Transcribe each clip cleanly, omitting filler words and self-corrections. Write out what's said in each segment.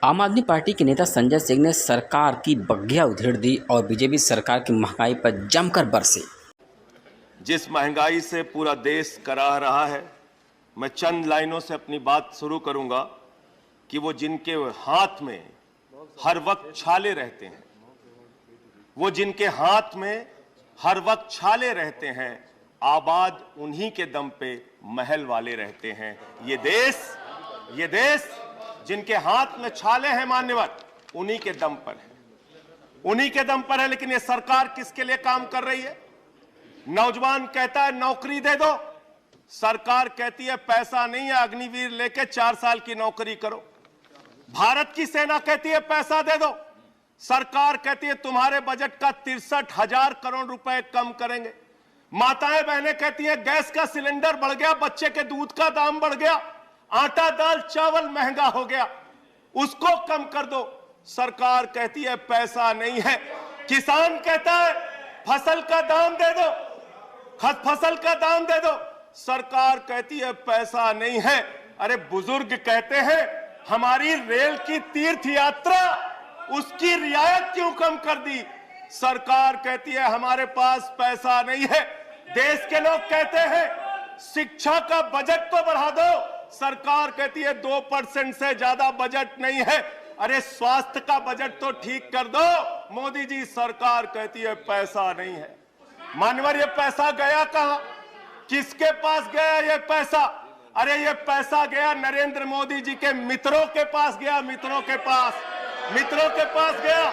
आम आदमी पार्टी के नेता संजय सिंह ने सरकार की बग्घिया उधेड़ दी और बीजेपी सरकार की महंगाई पर जमकर बरसे। जिस महंगाई से पूरा देश कराह रहा है, मैं चंद लाइनों से अपनी बात शुरू करूंगा कि वो जिनके हाथ में हर वक्त छाले रहते हैं, वो जिनके हाथ में हर वक्त छाले रहते हैं, आबाद उन्हीं के दम पे महल वाले रहते हैं। ये देश जिनके हाथ में छाले हैं मान्यवर, उन्हीं के दम पर है। लेकिन ये सरकार किसके लिए काम कर रही है? नौजवान कहता है नौकरी दे दो, सरकार कहती है पैसा नहीं है, अग्निवीर लेके 4 साल की नौकरी करो। भारत की सेना कहती है पैसा दे दो, सरकार कहती है तुम्हारे बजट का 63,000 करोड़ रुपए कम करेंगे। माताएं बहनें कहती हैं गैस का सिलेंडर बढ़ गया, बच्चे के दूध का दाम बढ़ गया, आटा दाल चावल महंगा हो गया, उसको कम कर दो, सरकार कहती है पैसा नहीं है। किसान कहता है फसल का दाम दे दो, सरकार कहती है पैसा नहीं है। अरे बुजुर्ग कहते हैं हमारी रेल की तीर्थ यात्रा, उसकी रियायत क्यों कम कर दी? सरकार कहती है हमारे पास पैसा नहीं है। देश के लोग कहते हैं शिक्षा का बजट तो बढ़ा दो, सरकार कहती है 2% से ज्यादा बजट नहीं है। अरे स्वास्थ्य का बजट तो ठीक कर दो, मोदी जी, सरकार कहती है पैसा नहीं है। मानवर ये पैसा गया कहां? किसके पास गया ये पैसा? अरे ये पैसा गया नरेंद्र मोदी जी के मित्रों के पास गया, मित्रों के पास गया।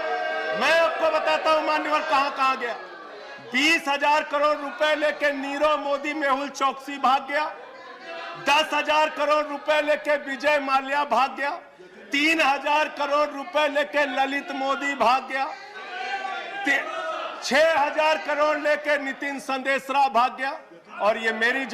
मैं आपको बताता हूं मान्यवर कहां गया। 20,000 करोड़ रुपए लेके नीरव मोदी मेहुल चौकसी भाग गया, 10,000 करोड़ रुपए लेके विजय माल्या भाग गया, 3,000 करोड़ रुपए लेके ललित मोदी भाग गया, 6,000 करोड़ लेके नितिन संदेशरा भाग गया। और ये मेरी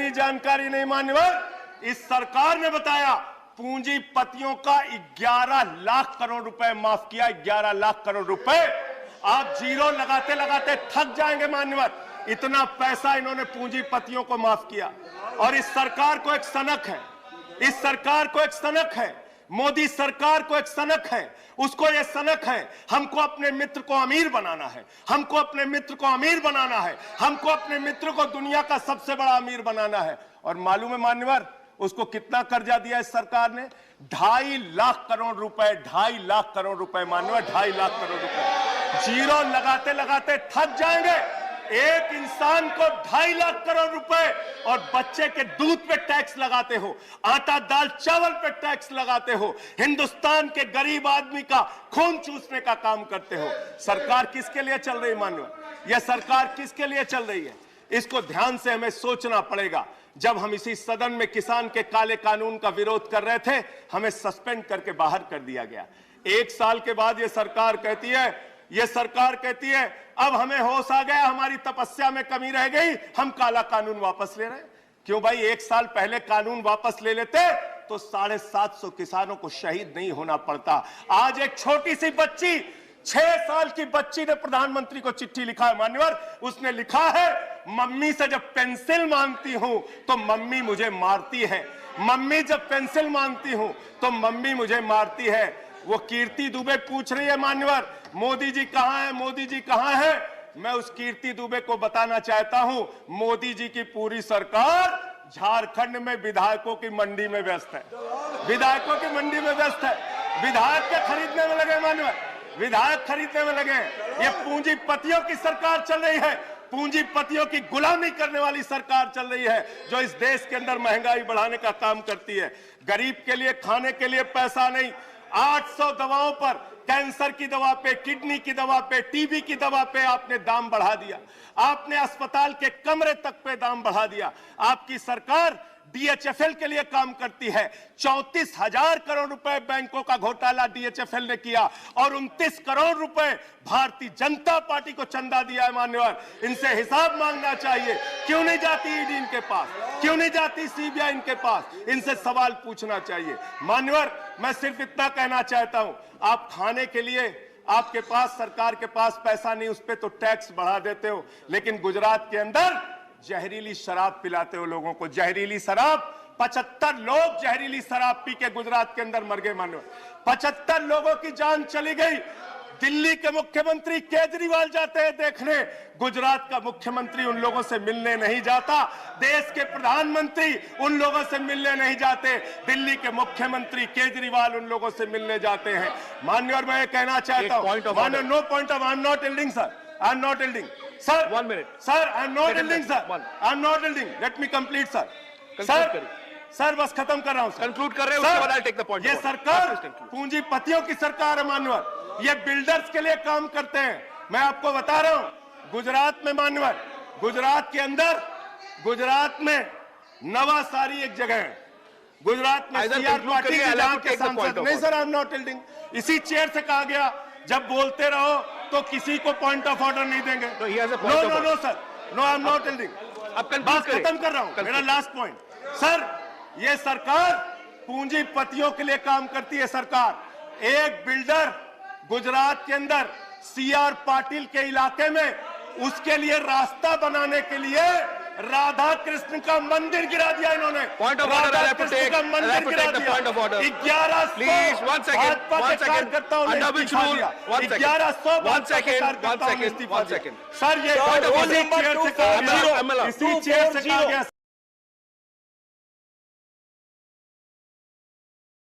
जानकारी नहीं, मान्यवर, इस सरकार ने बताया पूंजीपतियों का 11 लाख करोड़ रुपए माफ किया। 11 लाख करोड़ रुपए आप जीरो लगाते लगाते थक जाएंगे मान्यवर, इतना पैसा इन्होंने पूंजीपतियों को माफ किया। और इस सरकार को एक सनक है, मोदी सरकार को एक सनक है, उसको ये सनक है हमको अपने मित्र को अमीर बनाना है, हमको अपने मित्र को दुनिया का सबसे बड़ा अमीर बनाना है। और मालूम है मान्यवर उसको कितना कर्जा दिया इस सरकार ने? 2.5 लाख करोड़ रुपए, 2.5 लाख करोड़ रुपए मान्यवर, 2.5 लाख करोड़ रुपए। जीरो लगाते लगाते थक जाएंगे। एक इंसान को 2.5 लाख करोड़ रुपए और बच्चे के दूध पे टैक्स लगाते हो, आटा दाल चावल पे टैक्स लगाते हो, हिंदुस्तान के गरीब आदमी का खून चूसने का काम करते हो। सरकार किसके लिए चल रही मान्यवर? यह सरकार किसके लिए चल रही है? इसको ध्यान से हमें सोचना पड़ेगा। जब हम इसी सदन में किसान के काले कानून का विरोध कर रहे थे, हमें सस्पेंड करके बाहर कर दिया गया। 1 साल के बाद यह सरकार कहती है अब हमें होश आ गया, हमारी तपस्या में कमी रह गई, हम काला कानून वापस ले रहे हैं। क्यों भाई? 1 साल पहले कानून वापस ले लेते तो 750 किसानों को शहीद नहीं होना पड़ता। आज एक छोटी सी बच्ची, 6 साल की बच्ची ने प्रधानमंत्री को चिट्ठी लिखा है मान्यवर। उसने लिखा है मम्मी से जब पेंसिल मांगती हूं तो मम्मी मुझे मारती है, मम्मी जब पेंसिल मांगती हूं तो मम्मी मुझे मारती है। वो कीर्ति दुबे पूछ रही है मान्यवर मोदी जी कहां है? मैं उस कीर्ति दुबे को बताना चाहता हूं मोदी जी की पूरी सरकार झारखंड में विधायकों की मंडी में व्यस्त है, विधायक के खरीदने में लगे मान्यवर, विधायक खरीदने में लगे। ये पूंजीपतियों की सरकार चल रही है, पूंजीपतियों की गुलामी करने वाली सरकार चल रही है, जो इस देश के अंदर महंगाई बढ़ाने का काम करती है। गरीब के लिए खाने के लिए पैसा नहीं, 800 दवाओं पर, कैंसर की दवा पे, किडनी की दवा पे, टीबी की दवा पे आपने दाम बढ़ा दिया, आपने अस्पताल के कमरे तक पे दाम बढ़ा दिया। आपकी सरकार डीएचएफएल के लिए काम करती है। 34,000 करोड़ रुपए बैंकों का घोटाला डीएचएफएल ने किया और 29 करोड़ रुपए भारतीय जनता पार्टी को चंदा दिया है मान्यवर। इनसे हिसाब मांगना चाहिए। क्यों नहीं जाती ईडी इनके पास? क्यों नहीं जाती सीबीआई इनके पास? इनसे सवाल पूछना चाहिए मान्यवर। मैं सिर्फ इतना कहना चाहता हूं, आप खाने के लिए आपके पास, सरकार के पास पैसा नहीं, उस पर तो टैक्स बढ़ा देते हो, लेकिन गुजरात के अंदर जहरीली शराब पिलाते हो लोगों को। जहरीली शराब 75 लोग जहरीली शराब पी के गुजरात के अंदर मर गए माननीय। 75 लोगों की जान चली गई। दिल्ली के मुख्यमंत्री केजरीवाल जाते हैं देखने, गुजरात का मुख्यमंत्री उन लोगों से मिलने नहीं जाता। देश के प्रधानमंत्री उन लोगों से मिलने नहीं जाते, दिल्ली के मुख्यमंत्री केजरीवाल उन लोगों से मिलने जाते हैं। माननीय, और मैं ये कहना चाहता हूं, माननीय, no point of, I am not yielding sir, I am not yielding sir, 1 minute sir, I am not yielding sir, I am not yielding, let me complete sir, sir बस खत्म कर रहा हूं सर, कंक्लूड कर रहे हैं, उसके बाद आई टेक द पॉइंट। ये सरकार पूंजीपतियों की सरकार है मान्यवर, ये बिल्डर्स के लिए काम करते हैं। मैं आपको बता रहा हूं, गुजरात में मान्यवर, गुजरात के अंदर, गुजरात में नवासारी एक जगह है, गुजरात में सीआर पाटिल के जहां के सांसद, नहीं sir, I am not yielding, इसी चेयर से कहा गया जब बोलते रहो तो किसी को पॉइंट ऑफ ऑर्डर नहीं देंगे। No no no sir, no, I am not yielding, बात खत्म कर रहा हूं, मेरा लास्ट पॉइंट सर, ये सरकार पूंजीपतियों के लिए काम करती है। सरकार एक बिल्डर गुजरात के अंदर सीआर पाटिल के इलाके में, उसके लिए रास्ता बनाने के लिए राधा कृष्ण का मंदिर गिरा दिया इन्होंने। Point of order, Radha Krishna का मंदिर गिरा दिया। Point of order 1100 please, 1 second, 1 second, under which rule, 1 second, 1 second, 1 second sir, ये इसी चेयर से कहा गया